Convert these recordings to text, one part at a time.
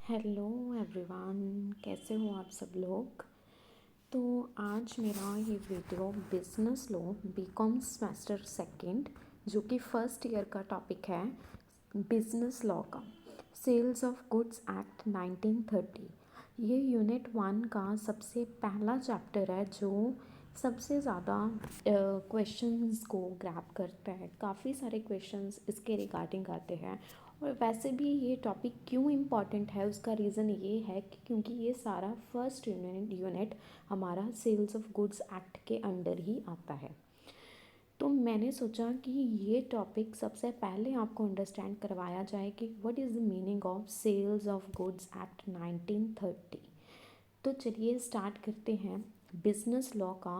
Hello everyone, कैसे हो आप सब लोग। तो आज मेरा ये video business law BCom semester second जो कि फर्स्ट ईयर का टॉपिक है बिजनेस लॉ का सेल्स ऑफ गुड्स एक्ट 1930। ये यूनिट 1 का सबसे पहला चैप्टर है जो सबसे ज़्यादा क्वेश्चंस को ग्रैब करता है। काफ़ी सारे क्वेश्चंस इसके रिगार्डिंग आते हैं और वैसे भी ये टॉपिक क्यों इम्पॉर्टेंट है उसका रीज़न ये है कि क्योंकि ये सारा फर्स्ट यूनिट हमारा सेल्स ऑफ गुड्स एक्ट के अंडर ही आता है। तो मैंने सोचा कि ये टॉपिक सबसे पहले आपको अंडरस्टैंड करवाया जाए कि what is the meaning of sales of goods act 1930। तो चलिए स्टार्ट करते हैं बिजनेस लॉ का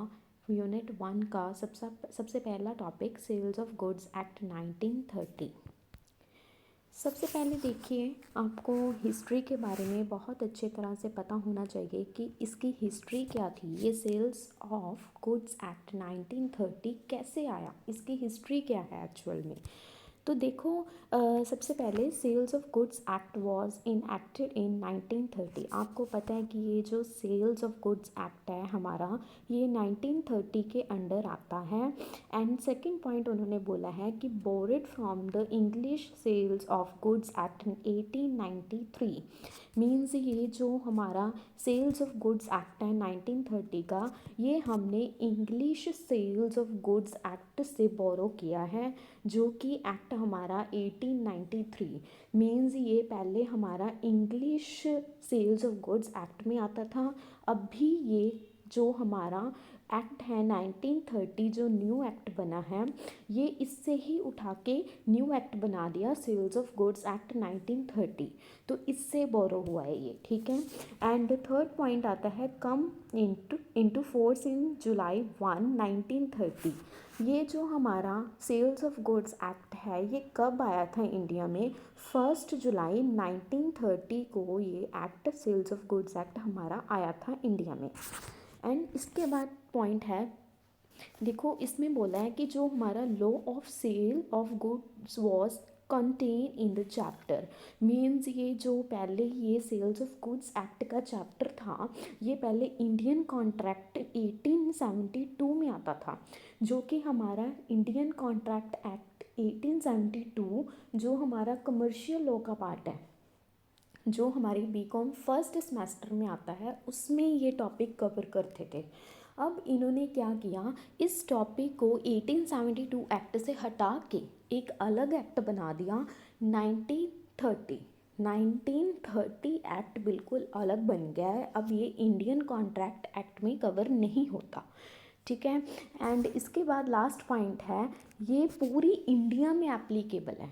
यूनिट 1 का सबसे पहला topic sales of goods act 1930। सबसे पहले देखिए, आपको हिस्ट्री के बारे में बहुत अच्छे तरह से पता होना चाहिए कि इसकी हिस्ट्री क्या थी। ये सेल्स ऑफ गुड्स एक्ट 1930 कैसे आया, इसकी हिस्ट्री क्या है एक्चुअल में। तो देखो, सबसे पहले sales of goods act was enacted in 1930। आपको पता है कि ये जो सेल्स ऑफ गुड्स एक्ट है हमारा, ये 1930 के अंडर आता है। एंड सेकंड पॉइंट उन्होंने बोला है कि borrowed from the English sales of goods act 1893। Means ये जो हमारा सेल्स ऑफ गुड्स एक्ट है 1930 का, ये हमने English sales of goods act से बोरो किया है, जो कि एक्ट हमारा 1893। मीन्स ये पहले हमारा English sales of goods act में आता था। अब भी ये जो हमारा एक्ट है 1930 जो न्यू एक्ट बना है, ये इससे ही उठा के न्यू एक्ट बना दिया सेल्स ऑफ गुड्स एक्ट 1930। तो इससे बोरो हुआ है ये, ठीक है। एंड थर्ड पॉइंट आता है कम इनटू फोर्स इन जुलाई 1 1930। ये जो हमारा सेल्स ऑफ गुड्स एक्ट है ये कब आया था इंडिया में? 1 जुलाई 1930 को ये act sales of goods act हमारा आया था इंडिया में। एंड इसके बाद पॉइंट है, देखो इसमें बोला है कि जो हमारा law of sale of goods was contain in the chapter. Means ये जो पहले ये सेल्स ऑफ गुड्स एक्ट का चैप्टर था, ये पहले इंडियन कॉन्ट्रैक्ट 1872 में आता था, जो कि हमारा इंडियन कॉन्ट्रैक्ट एक्ट 1872 जो हमारा कमर्शियल लॉ का पार्ट है, जो हमारे बीकॉम फर्स्ट सेमेस्टर में आता है, उसमें ये टॉपिक कवर करते थे। अब इन्होंने क्या किया, इस टॉपिक को 1872 एक्ट से हटा के एक अलग एक्ट बना दिया 1930। 1930 एक्ट बिल्कुल अलग बन गया है, अब ये इंडियन कॉन्ट्रैक्ट एक्ट में कवर नहीं होता, ठीक है। एंड इसके बाद लास्ट पॉइंट है, ये पूरी इंडिया में एप्लीकेबल है,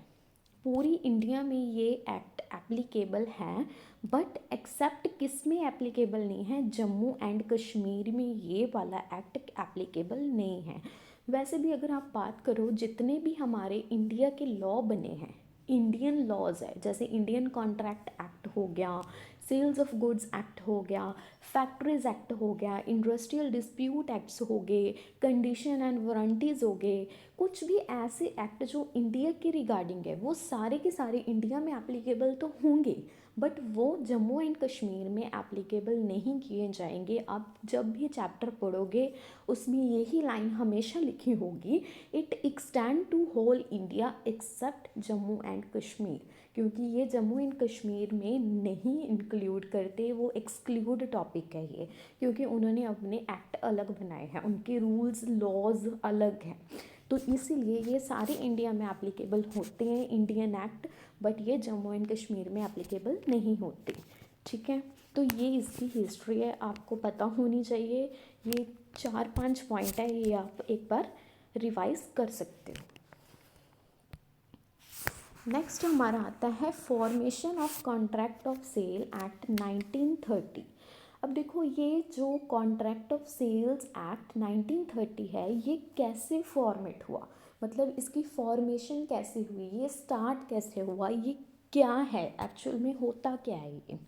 पूरी इंडिया में ये एक्ट एप्लीकेबल है। बट एक्सेप्ट किस में एप्लीकेबल नहीं है? जम्मू एंड कश्मीर में ये वाला एक्ट एप्लीकेबल नहीं है। वैसे भी अगर आप बात करो, जितने भी हमारे इंडिया के लॉ बने हैं, इंडियन लॉज है, जैसे इंडियन कॉन्ट्रैक्ट एक्ट हो गया, सेल्स ऑफ गुड्स एक्ट हो गया, फैक्ट्रीज एक्ट हो गया, इंडस्ट्रियल डिस्प्यूट एक्ट्स हो गए, कंडीशन एंड वारंटीज़ हो गए, कुछ भी ऐसे एक्ट जो इंडिया के रिगार्डिंग है वो सारे के सारे इंडिया में एप्लीकेबल तो होंगे, बट वो जम्मू एंड कश्मीर में एप्लीकेबल नहीं किए जाएंगे। आप जब भी चैप्टर पढ़ोगे उसमें यही लाइन हमेशा लिखी होगी, it extend to whole India except Jammu and Kashmir, क्योंकि ये जम्मू एंड कश्मीर में नहीं इंक्लूड करते, वो एक्सक्लूड टॉपिक है ये, क्योंकि उन्होंने अपने एक्ट अलग बनाए हैं, उनके रूल्स लॉज अलग हैं। तो इसीलिए ये सारे इंडिया में एप्लीकेबल होते हैं इंडियन एक्ट, बट ये जम्मू एंड कश्मीर में एप्लीकेबल नहीं होते, ठीक है। तो ये इसकी हिस्ट्री है, आपको पता होनी चाहिए। ये 4-5 पॉइंट है, ये आप एक बार रिवाइज कर सकते हो। नेक्स्ट हमारा आता है formation of contract of sale act 1930। अब देखो, ये जो कॉन्ट्रैक्ट ऑफ सेल्स एक्ट 1930 है, ये कैसे फॉर्मेट हुआ, मतलब इसकी फॉर्मेशन कैसे हुई, ये स्टार्ट कैसे हुआ, ये क्या है एक्चुअल में, होता क्या है ये।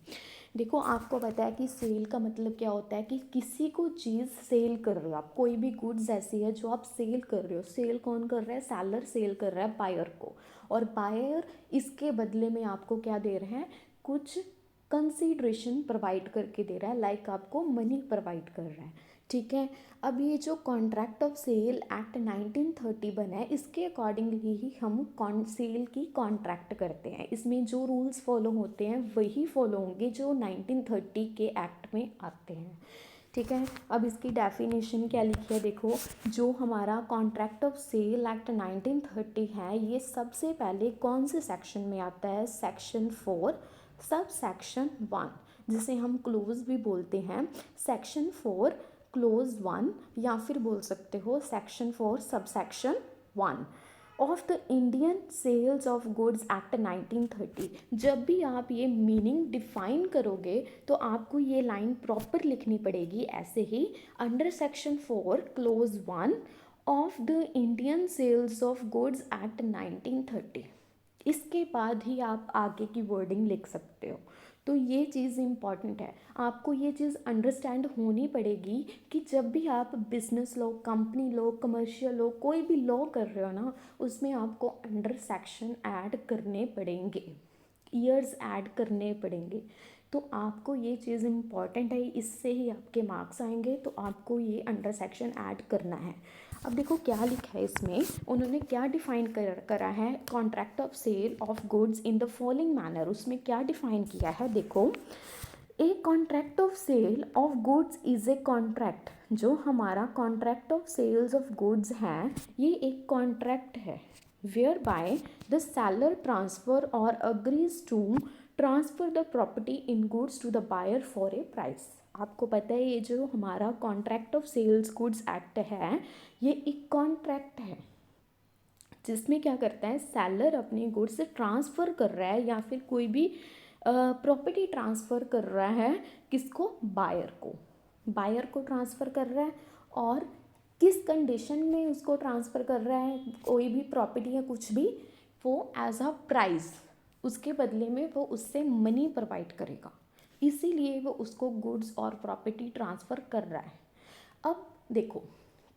देखो, आपको पता है कि सेल का मतलब क्या होता है कि किसी को चीज़ सेल कर रहे हो आप, कोई भी गुड्स ऐसी है जो आप सेल कर रहे हो। सेल कौन कर रहा है? सेलर सेल कर रहा है बायर को, और बायर इसके बदले में आपको क्या दे रहे हैं? कुछ कंसीडरेशन प्रोवाइड करके दे रहा है, लाइक आपको मनी प्रोवाइड कर रहा है, ठीक है। अब ये जो कॉन्ट्रैक्ट ऑफ सेल एक्ट 1930 बना है, इसके अकॉर्डिंगली ही हम सेल की कॉन्ट्रैक्ट करते हैं। इसमें जो रूल्स फॉलो होते हैं वही फॉलो होंगे जो 1930 के एक्ट में आते हैं, ठीक है। अब इसकी डेफिनेशन क्या लिखी है देखो, जो हमारा कॉन्ट्रैक्ट ऑफ सेल एक्ट 1930 है, ये सबसे पहले कौन से सेक्शन में आता है, सेक्शन 4 सब सेक्शन 1, जिसे हम क्लोज भी बोलते हैं। सेक्शन 4 क्लोज 1, या फिर बोल सकते हो section 4 sub section 1 of the Indian sales of goods act 1930। जब भी आप ये मीनिंग डिफाइन करोगे तो आपको ये लाइन प्रॉपर लिखनी पड़ेगी ऐसे ही, under section 4 clause 1 of the Indian sales of goods act 1930। इसके बाद ही आप आगे की वर्डिंग लिख सकते हो। तो ये चीज़ इम्पॉर्टेंट है, आपको ये चीज़ अंडरस्टैंड होनी पड़ेगी कि जब भी आप बिजनेस लो, कंपनी लो, कमर्शियल लो, कोई भी लॉ कर रहे हो ना, उसमें आपको अंडर सेक्शन ऐड करने पड़ेंगे, ईयर्स ऐड करने पड़ेंगे। तो आपको ये चीज़ इम्पॉर्टेंट है, इससे ही आपके मार्क्स आएंगे, तो आपको ये अंडर सेक्शन ऐड करना है। अब देखो क्या लिखा है इसमें, उन्होंने क्या डिफाइन करा है, contract of sale of goods in the following manner. उसमें क्या डिफाइन किया है देखो, a contract of sale of goods is a contract. जो हमारा contract of sales of goods है, ये एक कॉन्ट्रैक्ट है whereby the seller transfer और agrees to transfer the property in goods to the buyer for a price. आपको पता है ये जो हमारा contract of sales goods act है, ये एक कॉन्ट्रैक्ट है जिसमें क्या करता है, सेलर अपने गुड्स से ट्रांसफ़र कर रहा है या फिर कोई भी प्रॉपर्टी ट्रांसफ़र कर रहा है, किसको, बायर को ट्रांसफ़र कर रहा है। और किस कंडीशन में उसको ट्रांसफ़र कर रहा है, कोई भी प्रॉपर्टी या कुछ भी, वो एज अ प्राइस, उसके बदले में वो उससे मनी प्रोवाइड करेगा, इसीलिए वो उसको गुड्स और प्रॉपर्टी ट्रांसफ़र कर रहा है। अब देखो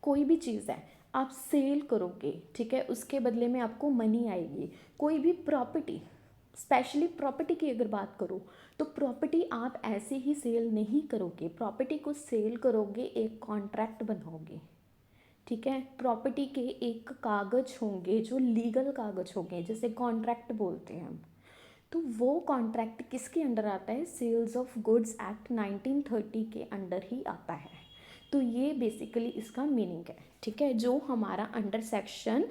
कोई भी चीज़ है आप सेल करोगे, ठीक है, उसके बदले में आपको मनी आएगी। कोई भी प्रॉपर्टी, स्पेशली प्रॉपर्टी की अगर बात करो तो प्रॉपर्टी आप ऐसे ही सेल नहीं करोगे, प्रॉपर्टी को सेल करोगे, एक कॉन्ट्रैक्ट बनाओगे, ठीक है। प्रॉपर्टी के एक कागज़ होंगे जो लीगल कागज़ होंगे, जैसे कॉन्ट्रैक्ट बोलते हैं हम। तो वो कॉन्ट्रैक्ट किसके अंडर आता है, सेल्स ऑफ गुड्स एक्ट 1930 के अंडर ही आता है। तो ये बेसिकली इसका मीनिंग है, ठीक है, जो हमारा अंडर सेक्शन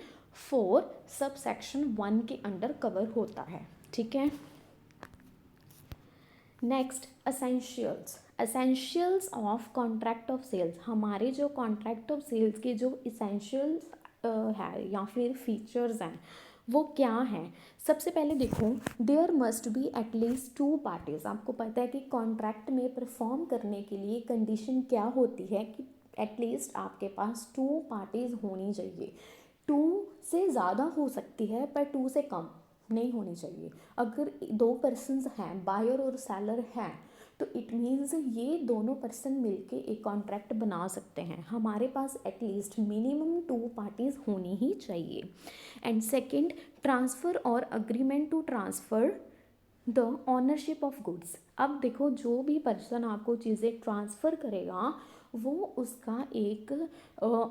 4 सब सेक्शन 1 के अंडर कवर होता है, ठीक है। Next essentials of contract of sales. हमारे जो कॉन्ट्रैक्ट ऑफ सेल्स के जो इसेंशियल्स है या फिर फीचर्स हैं वो क्या हैं। सबसे पहले देखो, there must be at least 2 parties. आपको पता है कि कॉन्ट्रैक्ट में परफॉर्म करने के लिए कंडीशन क्या होती है कि एटलीस्ट आपके पास 2 पार्टीज़ होनी चाहिए। 2 से ज़्यादा हो सकती है पर 2 से कम नहीं होनी चाहिए। अगर 2 पर्सन्स हैं, बायर और सेलर हैं, तो इट मीन्स ये दोनों पर्सन मिलके एक कॉन्ट्रैक्ट बना सकते हैं। हमारे पास एटलीस्ट मिनिमम 2 पार्टीज़ होनी ही चाहिए। एंड सेकंड, ट्रांसफ़र और agreement to transfer the ownership of goods. अब देखो जो भी पर्सन आपको चीज़ें ट्रांसफ़र करेगा वो उसका एक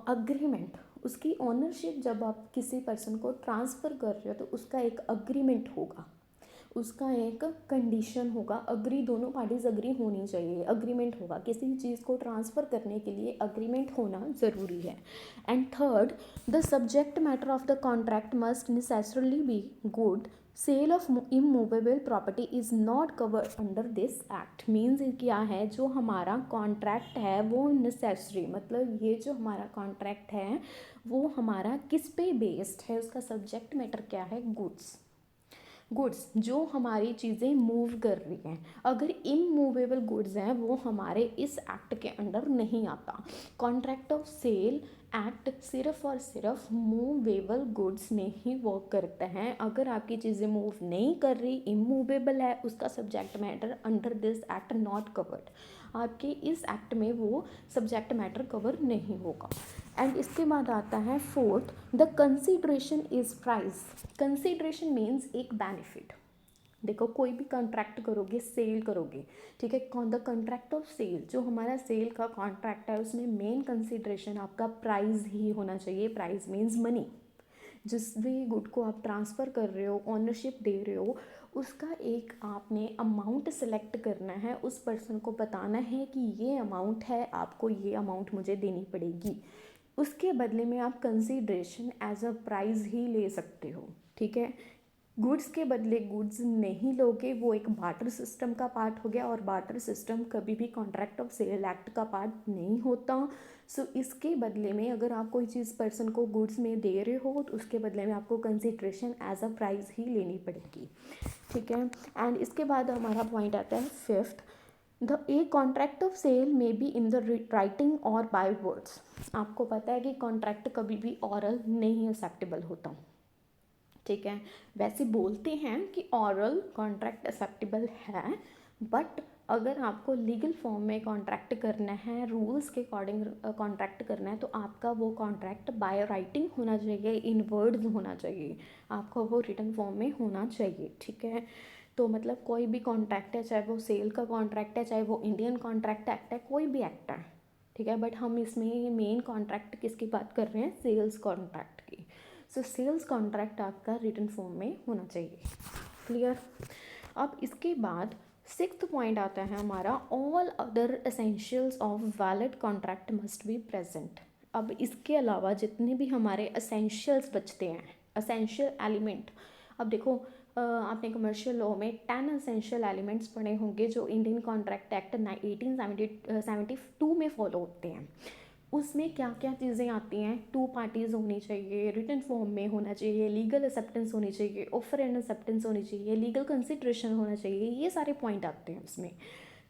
अग्रीमेंट, उसकी ऑनरशिप, जब आप किसी पर्सन को ट्रांसफ़र कर रहे हो तो उसका एक अग्रीमेंट होगा, उसका एक कंडीशन होगा, अग्री, दोनों पार्टीज अग्री होनी चाहिए, अग्रीमेंट होगा। किसी चीज़ को ट्रांसफ़र करने के लिए अग्रीमेंट होना ज़रूरी है। And third, the subject matter of the contract must necessarily be good. Sale of immovable property is not covered under this act. Means क्या है, जो हमारा कॉन्ट्रैक्ट है वो नेसेसरी, मतलब ये जो हमारा कॉन्ट्रैक्ट है वो हमारा किस पे बेस्ड है, उसका सब्जेक्ट मैटर क्या है, गुड्स जो हमारी चीज़ें मूव कर रही हैं। अगर इमूवेबल गुड्स हैं वो हमारे इस एक्ट के अंडर नहीं आता। कॉन्ट्रैक्ट ऑफ सेल एक्ट सिर्फ और सिर्फ मूवेबल गुड्स में ही वर्क करता है। अगर आपकी चीज़ें मूव नहीं कर रही, इमूवेबल है, उसका subject matter under this act not covered. आपके इस एक्ट में वो सब्जेक्ट मैटर कवर नहीं होगा। एंड इसके बाद आता है fourth, the consideration is price. Consideration means एक बेनिफिट, देखो कोई भी कॉन्ट्रैक्ट करोगे, सेल करोगे, ठीक है, द कॉन्ट्रैक्ट ऑफ सेल, जो हमारा सेल का कॉन्ट्रैक्ट है उसमें मेन कंसिड्रेशन आपका प्राइस ही होना चाहिए। Price means money. जिस भी गुड को आप ट्रांसफ़र कर रहे हो, ऑनरशिप दे रहे हो, उसका एक आपने अमाउंट सेलेक्ट करना है, उस पर्सन को बताना है कि ये अमाउंट है, आपको ये अमाउंट मुझे देनी पड़ेगी। उसके बदले में आप कंसीडरेशन एज अ प्राइज़ ही ले सकते हो, ठीक है। गुड्स के बदले गुड्स नहीं लोगे, वो एक बार्टर सिस्टम का पार्ट हो गया, और बार्टर सिस्टम कभी भी कॉन्ट्रैक्ट ऑफ सेल एक्ट का पार्ट नहीं होता। सो इसके बदले में अगर आप कोई चीज़ पर्सन को गुड्स में दे रहे हो तो उसके बदले में आपको कंसिड्रेशन एज अ प्राइस ही लेनी पड़ेगी, ठीक है। एंड इसके बाद हमारा पॉइंट आता है fifth, the a contract of sale may be in the writing और बाय वर्ड्स। आपको पता है कि कॉन्ट्रैक्ट कभी भी ऑरल नहीं एक्सेप्टेबल होता, ठीक है। वैसे बोलते हैं कि ऑरल कॉन्ट्रैक्ट एक्सेप्टेबल है, बट अगर आपको लीगल फॉर्म में कॉन्ट्रैक्ट करना है, रूल्स के अकॉर्डिंग कॉन्ट्रैक्ट करना है, तो आपका वो कॉन्ट्रैक्ट बाय राइटिंग होना चाहिए, इन वर्ड्स होना चाहिए, आपका वो रिटन फॉर्म में होना चाहिए, ठीक है। तो मतलब कोई भी कॉन्ट्रैक्ट है, चाहे वो सेल का कॉन्ट्रैक्ट है, चाहे वो इंडियन कॉन्ट्रैक्ट एक्ट है, कोई भी एक्ट है, ठीक है, बट हम इसमें मेन कॉन्ट्रैक्ट किसकी बात कर रहे हैं, सेल्स कॉन्ट्रैक्ट की। सो सेल्स कॉन्ट्रैक्ट आपका रिटन फॉर्म में होना चाहिए, क्लियर। अब इसके बाद सिक्स्थ पॉइंट आता है हमारा, all other essentials of valid contract must be present. अब इसके अलावा जितने भी हमारे एसेंशियल्स बचते हैं, एसेंशियल एलिमेंट, अब देखो आपने कमर्शियल लॉ में 10 एसेंशियल एलिमेंट्स पढ़े होंगे जो इंडियन कॉन्ट्रैक्ट एक्ट 1872 में फॉलो होते हैं। उसमें क्या क्या चीज़ें आती हैं, टू पार्टीज़ होनी चाहिए, रिटन फॉर्म में होना चाहिए, लीगल एक्सेप्टेंस होनी चाहिए, ऑफर एंड एक्सेप्टेंस होनी चाहिए, लीगल कंसिड्रेशन होना चाहिए, ये सारे पॉइंट आते हैं उसमें।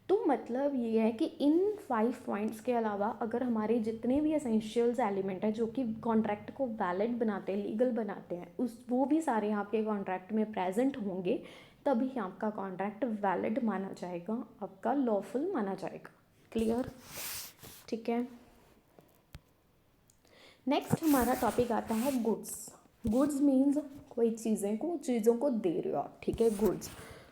तो मतलब ये है कि इन 5 पॉइंट्स के अलावा अगर हमारे जितने भी एसेंशियल्स एलिमेंट हैं जो कि कॉन्ट्रैक्ट को वैलिड बनाते हैं, लीगल बनाते हैं, उस वो भी सारे आपके कॉन्ट्रैक्ट में प्रेजेंट होंगे, तभी आपका कॉन्ट्रैक्ट वैलिड माना जाएगा, आपका लॉफुल माना जाएगा, क्लियर, ठीक है। नेक्स्ट हमारा टॉपिक आता है गुड्स। गुड्स मीन्स कोई चीज़ों को दे रहे हो आप, ठीक है।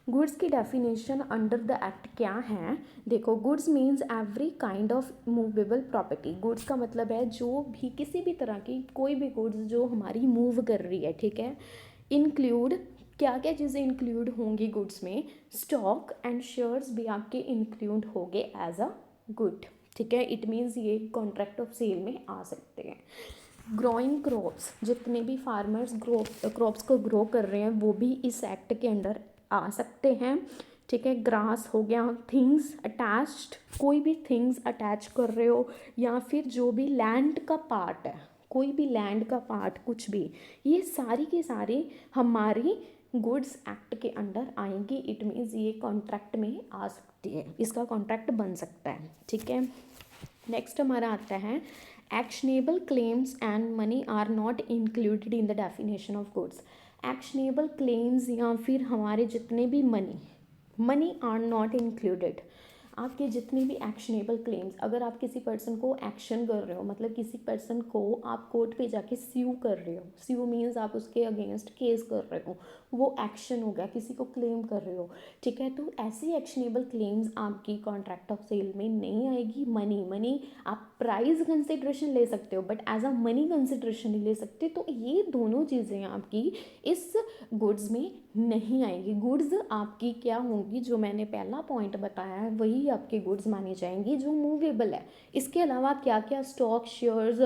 गुड्स की डेफिनेशन अंडर द एक्ट क्या है, देखो, goods means every kind of movable property. Goods का मतलब है जो भी, किसी भी तरह की कोई भी गुड्स जो हमारी मूव कर रही है, ठीक है। इंक्लूड, क्या क्या चीज़ें इंक्लूड होंगी गुड्स में, स्टॉक एंड शेयर्स भी आपके इंक्लूड होंगे एज अ गुड, ठीक है। इट मीन्स ये कॉन्ट्रैक्ट ऑफ सेल में आ सकते हैं। ग्रोइंग क्रॉप्स, जितने भी फार्मर्स क्रॉप्स को ग्रो कर रहे हैं वो भी इस एक्ट के अंडर आ सकते हैं, ठीक है। ग्रास हो गया, थिंग्स अटैच्ड, कोई भी थिंग्स अटैच कर रहे हो, या फिर जो भी लैंड का पार्ट है, कोई भी लैंड का पार्ट, कुछ भी, ये सारी की सारी हमारी गुड्स एक्ट के अंडर आएंगी। इट मीन्स ये कॉन्ट्रैक्ट में आ सकती है, इसका कॉन्ट्रैक्ट बन सकता है, ठीक है। नेक्स्ट हमारा आता है, actionable claims and money are not included in the definition of goods. Actionable claims या फिर हमारे जितने भी मनी आर नॉट इंक्लूडेड। आपके जितने भी एक्शनेबल क्लेम्स, अगर आप किसी पर्सन को एक्शन कर रहे हो, मतलब किसी पर्सन को आप कोर्ट पे जाके स्यू कर रहे हो, स्यू मीन्स आप उसके अगेंस्ट केस कर रहे हो, वो एक्शन हो गया, किसी को क्लेम कर रहे हो, ठीक है। तो ऐसी एक्शनेबल क्लेम्स आपकी कॉन्ट्रैक्ट ऑफ सेल में नहीं आएगी। मनी आप प्राइस कंसिड्रेशन ले सकते हो, but as a money consideration नहीं ले सकते। तो ये दोनों चीज़ें आपकी इस गुड्स में नहीं आएगी। गुड्स आपकी क्या होंगी, जो मैंने पहला पॉइंट बताया है वही आपकी गुड्स मानी जाएंगी जो मूवेबल है। इसके अलावा क्या क्या, stock, shares,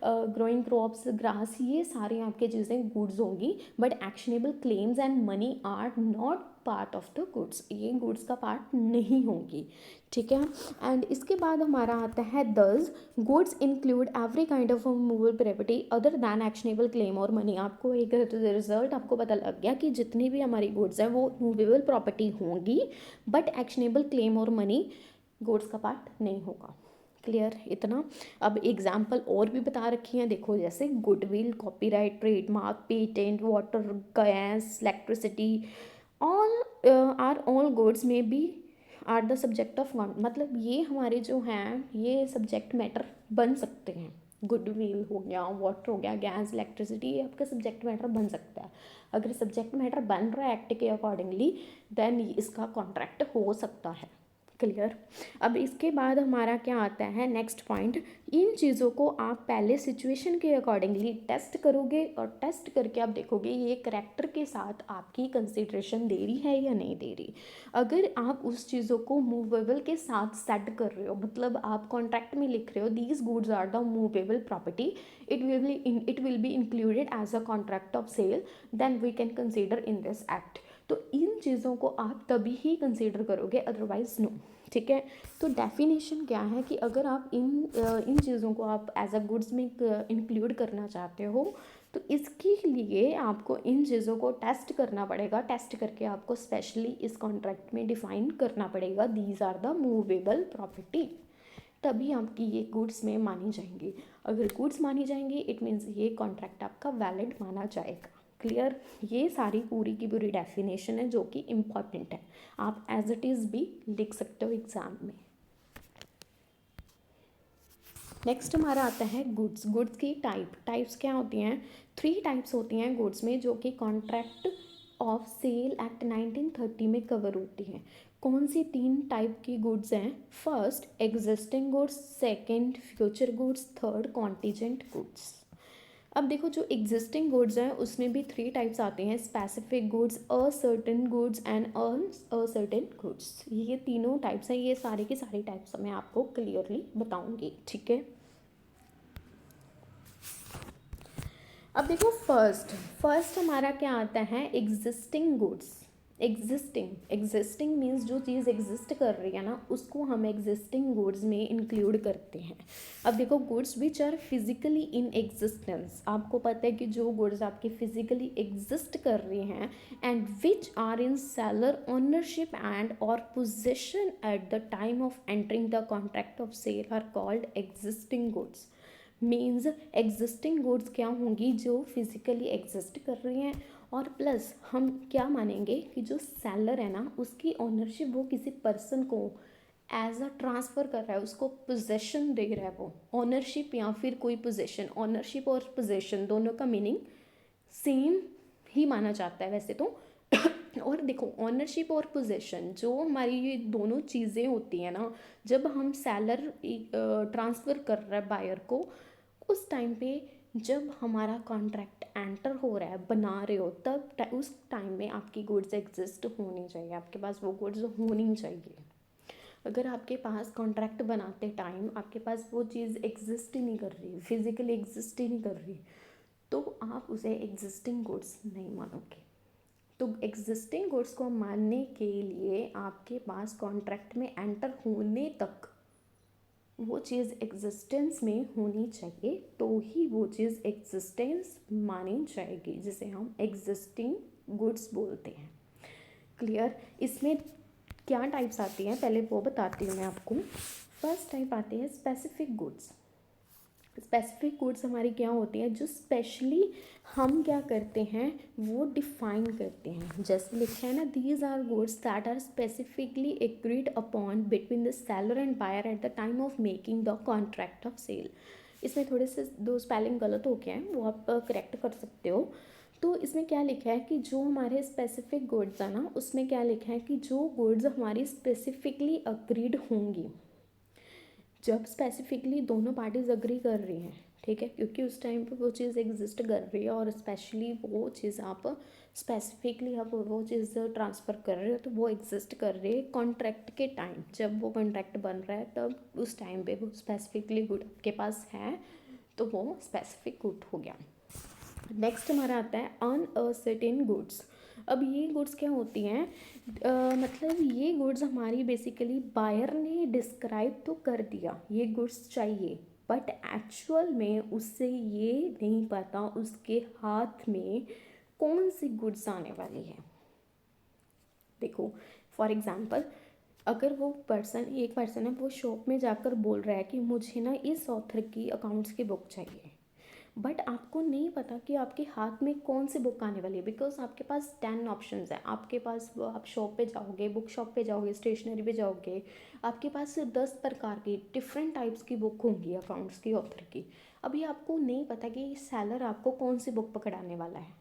growing crops, grass, ये सारे आपके चीज़ें गुड्स होंगी, but actionable claims and money are not part of the goods, ये गुड्स का पार्ट नहीं होंगी, ठीक है। एंड इसके बाद हमारा आता है दस, goods include every kind of movable property other than actionable claim और मनी। आपको एक रिजल्ट आपको पता लग गया कि जितनी भी हमारी गुड्स हैं वो मूवेबल प्रॉपर्टी होंगी, बट एक्शनेबल क्लेम और मनी गुड्स का पार्ट नहीं होगा, क्लियर इतना। अब एग्जाम्पल और भी बता रखी हैं, देखो, जैसे goodwill, copyright, trademark, patent, water, gas, electricity, all goods may be are the subject of, मतलब ये हमारे जो हैं ये सब्जेक्ट मैटर बन सकते हैं, गुडविल हो गया, वाटर हो गया, गैस, इलेक्ट्रिसिटी, ये आपका सब्जेक्ट मैटर बन सकता है। अगर सब्जेक्ट मैटर बन रहा है एक्ट के अकॉर्डिंगली देन इसका कॉन्ट्रैक्ट हो सकता है। क्लियर। अब इसके बाद हमारा क्या आता है नेक्स्ट पॉइंट, इन चीज़ों को आप पहले सिचुएशन के अकॉर्डिंगली टेस्ट करोगे और टेस्ट करके आप देखोगे ये करेक्टर के साथ आपकी कंसिडरेशन दे रही है या नहीं दे रही। अगर आप उस चीज़ों को मूवेबल के साथ सेट कर रहे हो, मतलब आप कॉन्ट्रैक्ट में लिख रहे हो these goods are the movable property, it will be included as a contract of sale, then we can consider in this act. तो इन चीज़ों को आप तभी ही कंसिडर करोगे, अदरवाइज नो। ठीक है। तो डेफिनेशन क्या है कि अगर आप इन चीज़ों को आप एज अ गुड्स में इंक्लूड करना चाहते हो तो इसके लिए आपको इन चीज़ों को टेस्ट करना पड़ेगा। टेस्ट करके आपको स्पेशली इस कॉन्ट्रैक्ट में डिफाइन करना पड़ेगा these are the movable property, तभी आपकी ये गुड्स में मानी जाएंगी। अगर गुड्स मानी जाएंगी इट मीन्स ये कॉन्ट्रैक्ट आपका वैलिड माना जाएगा। क्लियर। ये सारी पूरी की पूरी डेफिनेशन है जो कि इम्पॉर्टेंट है, आप एज इट इज़ भी लिख सकते हो एग्ज़ाम में। नेक्स्ट हमारा आता है गुड्स। गुड्स की टाइप्स क्या होती हैं, 3 टाइप्स होती हैं गुड्स में जो कि कॉन्ट्रैक्ट ऑफ सेल एक्ट 1930 में कवर होती हैं। कौन सी 3 टाइप की गुड्स हैं? First existing goods, second future goods, third contingent goods. अब देखो जो एग्जिस्टिंग गुड्स हैं उसमें भी 3 टाइप्स आते हैं, specific goods, ascertain goods and uncertain goods. ये तीनों टाइप्स हैं, ये सारे की सारी टाइप्स मैं आपको क्लियरली बताऊंगी। ठीक है। अब देखो फर्स्ट हमारा क्या आता है, एग्जिस्टिंग गुड्स। एग्जिस्टिंग मीन्स जो चीज़ एग्जिस्ट कर रही है ना उसको हम एग्जिस्टिंग गुड्स में इंक्लूड करते हैं। अब देखो goods which are physically in existence, आपको पता है कि जो गुड्स आपकी फिजिकली एग्जिस्ट कर रही हैं and which are in seller ownership and और possession at the time of entering the contract of sale are called existing goods. Means existing goods क्या होंगी, जो फिजिकली एग्जिस्ट कर रही हैं और प्लस हम क्या मानेंगे कि जो सेलर है ना उसकी ओनरशिप वो किसी पर्सन को एज अ ट्रांसफ़र कर रहा है, उसको पोजेशन दे रहा है। वो ओनरशिप या फिर कोई पोजेशन, ओनरशिप और पोजेशन दोनों का मीनिंग सेम ही माना जाता है वैसे तो। और देखो ऑनरशिप और पोजेशन जो हमारी ये दोनों चीज़ें होती हैं ना, जब हम सेलर ट्रांसफ़र कर रहा है बायर को, उस टाइम पे जब हमारा कॉन्ट्रैक्ट एंटर हो रहा है, बना रहे हो, तब उस टाइम में आपकी गुड्स एग्जिस्ट होनी चाहिए, आपके पास वो गुड्स होनी चाहिए। अगर आपके पास कॉन्ट्रैक्ट बनाते टाइम आपके पास वो चीज़ एग्जिस्ट ही नहीं कर रही, फिजिकली एग्जिस्ट ही नहीं कर रही, तो आप उसे एग्जिस्टिंग गुड्स नहीं मानोगे। तो एग्जिस्टिंग गुड्स को मानने के लिए आपके पास कॉन्ट्रैक्ट में एंटर होने तक वो चीज़ एग्जिस्टेंस में होनी चाहिए, तो ही वो चीज़ एग्जिस्टेंस मानी जाएगी, जिसे हम एग्जिस्टिंग गुड्स बोलते हैं। क्लियर। इसमें क्या टाइप्स आती हैं पहले वो बताती हूँ मैं आपको। फर्स्ट टाइप आती है स्पेसिफिक गुड्स। स्पेसिफिक गुड्स हमारी क्या होती है, जो स्पेशली हम क्या करते हैं वो डिफाइन करते हैं। जैसे लिखा है ना, these are goods that are specifically agreed upon between the seller and buyer at the time of making the contract of sale. इसमें थोड़े से 2 स्पेलिंग गलत हो गए हैं, वो आप करेक्ट कर सकते हो। तो इसमें क्या लिखा है कि जो हमारे स्पेसिफिक गुड्स है ना उसमें क्या लिखा है कि जो गुड्स हमारी स्पेसिफिकली अग्रीड होंगी, जब स्पेसिफिकली दोनों पार्टीज अग्री कर रही हैं, ठीक है, क्योंकि उस टाइम पे वो चीज़ एग्जिस्ट कर रही है और स्पेशली वो चीज़ आप स्पेसिफिकली आप वो चीज़ ट्रांसफ़र कर रहे हो तो वो एग्जिस्ट कर रही है कॉन्ट्रैक्ट के टाइम। जब वो कॉन्ट्रैक्ट बन रहा है तब उस टाइम पे वो स्पेसिफिकली गुड आपके पास है, तो वो स्पेसिफिक गुड हो गया। नेक्स्ट हमारा आता है अनअसर्टेन गुड्स। अब ये गुड्स क्या होती हैं, मतलब ये गुड्स हमारी बेसिकली बायर ने डिस्क्राइब तो कर दिया ये गुड्स चाहिए, बट एक्चुअल में उससे ये नहीं पता उसके हाथ में कौन सी गुड्स आने वाली है। देखो फॉर एग्ज़ाम्पल, अगर वो पर्सन, एक पर्सन है वो शॉप में जाकर बोल रहा है कि मुझे ना इस ऑथर की अकाउंट्स की बुक चाहिए, बट आपको नहीं पता कि आपके हाथ में कौन सी बुक आने वाली है, बिकॉज आपके पास 10 ऑप्शंस हैं आपके पास। आप शॉप पे जाओगे, बुक शॉप पे जाओगे, स्टेशनरी पे जाओगे, आपके पास 10 प्रकार की डिफरेंट टाइप्स की बुक होंगी अकाउंट्स की, ऑथर की। अभी आपको नहीं पता कि सेलर आपको कौन सी बुक पकड़ाने वाला है,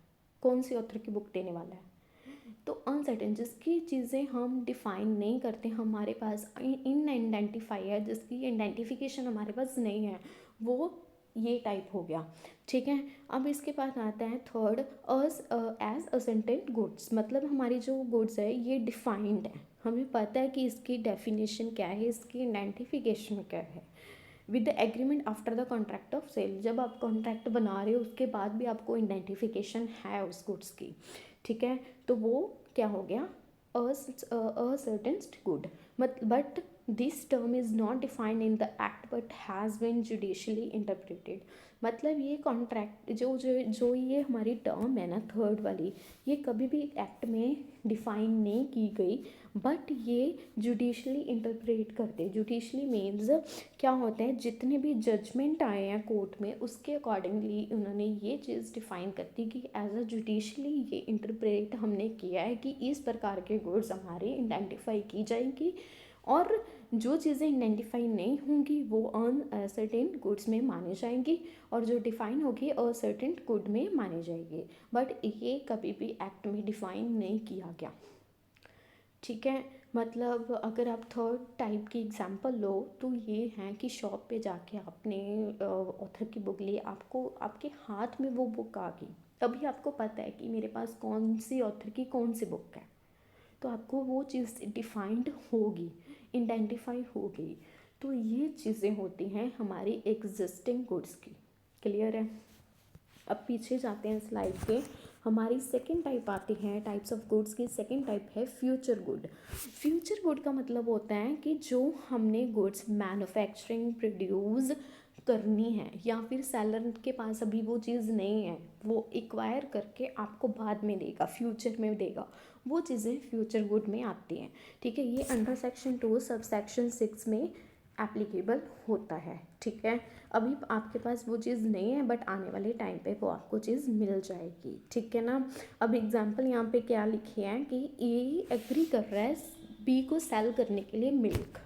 कौन सी ऑथर की बुक देने वाला है। तो अनसर्टेन, जिसकी चीज़ें हम डिफ़ाइन नहीं करते, हमारे पास इन आइडेंटिफाई है, जिसकी आइडेंटिफिकेशन हमारे पास नहीं है, वो ये टाइप हो गया। ठीक है। अब इसके बाद आता है third, as as ascertained goods. मतलब हमारी जो गुड्स है ये डिफाइंड है, हमें पता है कि इसकी डेफिनेशन क्या है, इसकी आइडेंटिफिकेशन क्या है। With the agreement after the contract of sale, जब आप कॉन्ट्रैक्ट बना रहे हो उसके बाद भी आपको आइडेंटिफिकेशन है उस गुड्स की। ठीक है। तो वो क्या हो गया, a certain good. But this term is not defined in the act but has been judicially interpreted. मतलब ये कॉन्ट्रैक्ट जो ये हमारी टर्म है ना थर्ड वाली, ये कभी भी एक्ट में डिफाइन नहीं की गई, बट ये जुडिशली इंटरप्रेट करते। जुडिशली मीन्स क्या होता है, जितने भी जजमेंट आए हैं कोर्ट में उसके अकॉर्डिंगली उन्होंने ये चीज़ डिफ़ाइन कर दी कि एज अ जुडिशली ये इंटरप्रेट हमने किया है कि इस प्रकार के गुड्स हमारे आइडेंटिफाई की जाएंगी, और जो चीज़ें आइडेंटिफाई नहीं होंगी वो अनसर्टेन गुड्स में मानी जाएंगी, और जो डिफ़ाइन होगी असर्टेन गुड में मानी जाएगी। बट ये कभी भी एक्ट में डिफ़ाइन नहीं किया गया। ठीक है। मतलब अगर आप थर्ड टाइप की एग्जांपल लो तो ये हैं कि शॉप पे जाके आपने ऑथर की बुक ली, आपको आपके हाथ में वो बुक आ गई, तभी आपको पता है कि मेरे पास कौन सी ऑथर की कौन सी बुक है, तो आपको वो चीज़ डिफाइंड होगी, आइडेंटिफाई होगी। तो ये चीज़ें होती हैं हमारी एग्जिस्टिंग गुड्स की। क्लियर है। अब पीछे जाते हैं स्लाइड पे, हमारी सेकंड टाइप आती है टाइप्स ऑफ गुड्स की। सेकंड टाइप है फ्यूचर गुड। फ्यूचर गुड का मतलब होता है कि जो हमने गुड्स मैन्युफैक्चरिंग प्रोड्यूस करनी है, या फिर सेलर के पास अभी वो चीज़ नहीं है, वो एक्वायर करके आपको बाद में देगा, फ्यूचर में देगा, वो चीज़ें फ्यूचर गुड में आती हैं। ठीक है। ये अंडर सेक्शन 2 सब सेक्शन 6 में एप्लीकेबल होता है। ठीक है। अभी आपके पास वो चीज़ नहीं है, बट आने वाले टाइम पे वो आपको चीज़ मिल जाएगी। ठीक है ना। अब एग्जांपल यहाँ पे क्या लिखे हैं कि ए एग्री कर रहा है बी को सेल करने के लिए मिल्क।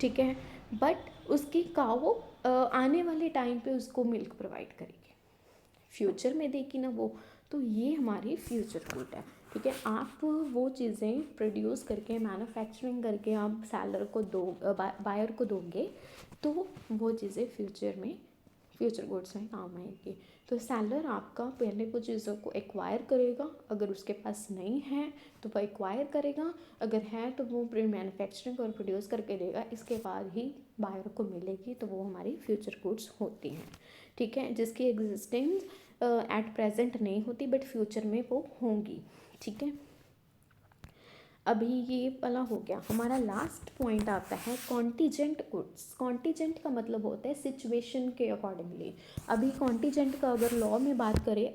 ठीक है। बट उसकी काऊ आने वाले टाइम पे उसको मिल्क प्रोवाइड करेगी, फ्यूचर में देगी ना वो। तो ये हमारी फ्यूचर गुड है। ठीक है। आप वो चीज़ें प्रोड्यूस करके मैन्युफैक्चरिंग करके आप सेलर को दो, बायर को दोगे, तो वो चीज़ें फ्यूचर में फ्यूचर गुड्स में काम आएगी। तो सेलर आपका पहले वो चीज़ों को एक्वायर करेगा, अगर उसके पास नहीं है तो वो एक्वायर करेगा, अगर है तो वो मैन्युफैक्चरिंग और प्रोड्यूस करके देगा, इसके बाद ही बायर को मिलेगी, तो वो हमारी फ्यूचर गुड्स होती हैं। ठीक है। जिसकी एग्जिस्टेंस एट प्रेजेंट नहीं होती, बट फ्यूचर में वो होंगी। ठीक है। अभी ये वाला हो गया। हमारा लास्ट पॉइंट आता है कॉन्टीजेंट गुड्स। कॉन्टीजेंट का मतलब होता है सिचुएशन के अकॉर्डिंगली। अभी कॉन्टीजेंट का अगर लॉ में बात करें,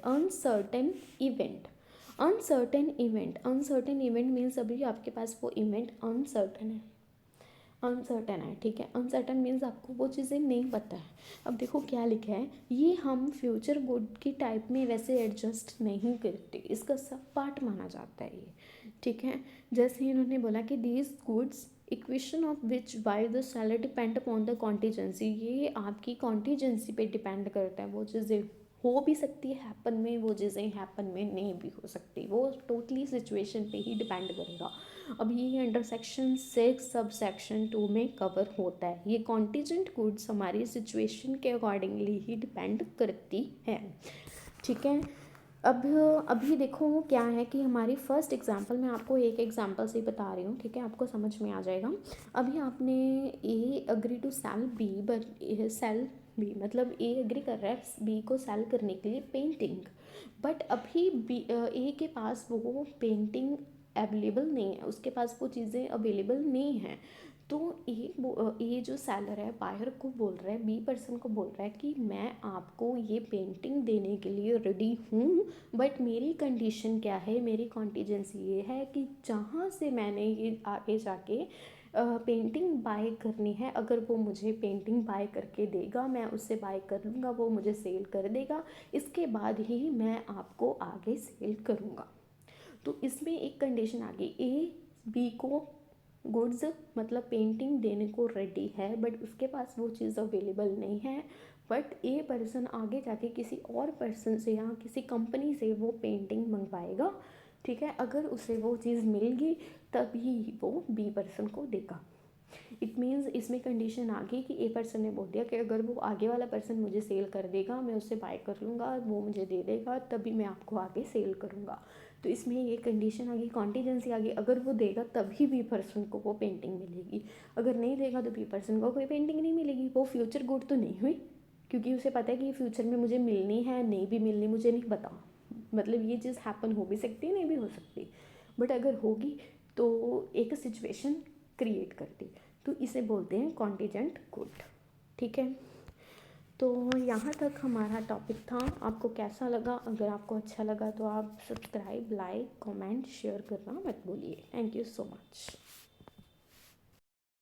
uncertain event. Uncertain event means अभी आपके पास वो इवेंट अनसर्टन है। ठीक है। अनसर्टन मीन्स आपको वो चीज़ें नहीं पता है। अब देखो क्या लिखा है, ये हम फ्यूचर गुड की टाइप में वैसे एडजस्ट नहीं करते, इसका सब पार्ट माना जाता है ये। ठीक है। जैसे इन्होंने बोला कि these goods equation of which bye the seller depend upon the contingency. ये आपकी कॉन्टीजेंसी पे डिपेंड करता है, वो चीज़ें हो भी सकती है हैपन में, वो चीज़ें हैपन में नहीं भी हो सकती, वो टोटली सिचुएशन पे ही डिपेंड करेगा। अब ये अंडर सेक्शन 6 सब सेक्शन 2 में कवर होता है। ये कॉन्टीजेंट गुड्स हमारी सिचुएशन के अकॉर्डिंगली ही डिपेंड करती है। ठीक है। अब अभी देखो क्या है कि हमारी फर्स्ट एग्जांपल, मैं आपको एक एग्जांपल से बता रही हूँ। ठीक है। आपको समझ में आ जाएगा। अभी आपने A agree to sell B, but sell B मतलब ए एग्री कर रहा है बी को सेल करने के लिए पेंटिंग, बट अभी बी ए के पास वो पेंटिंग अवेलेबल नहीं है, उसके पास वो चीज़ें अवेलेबल नहीं हैं। तो ये जो सेलर है बायर को बोल रहा है, बी पर्सन को बोल रहा है कि मैं आपको ये पेंटिंग देने के लिए रेडी हूँ, बट मेरी कंडीशन क्या है, मेरी कॉन्टीजेंसी ये है कि जहाँ से मैंने ये आगे जाके पेंटिंग बाय करनी है, अगर वो मुझे पेंटिंग बाय करके देगा, मैं उससे बाय कर लूँगा, वो मुझे सेल कर देगा, इसके बाद ही मैं आपको आगे सेल करूँगा। तो इसमें एक कंडीशन आ गई, ए बी को गुड्स मतलब पेंटिंग देने को रेडी है, बट उसके पास वो चीज़ अवेलेबल नहीं है, बट ए पर्सन आगे जाके किसी और पर्सन से या किसी कंपनी से वो पेंटिंग मंगवाएगा, ठीक है। अगर उसे वो चीज़ मिल गई तभी वो बी पर्सन को देगा। इट मीन्स इसमें कंडीशन आ गई कि ए पर्सन ने बोल दिया कि अगर वो आगे वाला पर्सन मुझे सेल कर देगा, मैं उससे बाय कर लूँगा, वो मुझे दे देगा, तभी मैं आपको आगे सेल करूँगा। तो इसमें ये कंडीशन आ गई, कॉन्टीजेंसी आ गई, अगर वो देगा तभी बी पर्सन को वो पेंटिंग मिलेगी, अगर नहीं देगा तो बी पर्सन को कोई पेंटिंग नहीं मिलेगी। वो फ्यूचर गुड तो नहीं हुई, क्योंकि उसे पता है कि ये फ्यूचर में मुझे मिलनी है, नहीं भी मिलनी मुझे नहीं पता, मतलब ये चीज़ हैपन हो भी सकती है, नहीं भी हो सकती, बट अगर होगी तो एक सिचुएशन क्रिएट करती, तो इसे बोलते हैं कॉन्टीजेंट गुड, ठीक है। तो यहाँ तक हमारा टॉपिक था। आपको कैसा लगा? अगर आपको अच्छा लगा तो आप सब्सक्राइब, लाइक, कमेंट, शेयर करना मत भूलिए। Thank you so much.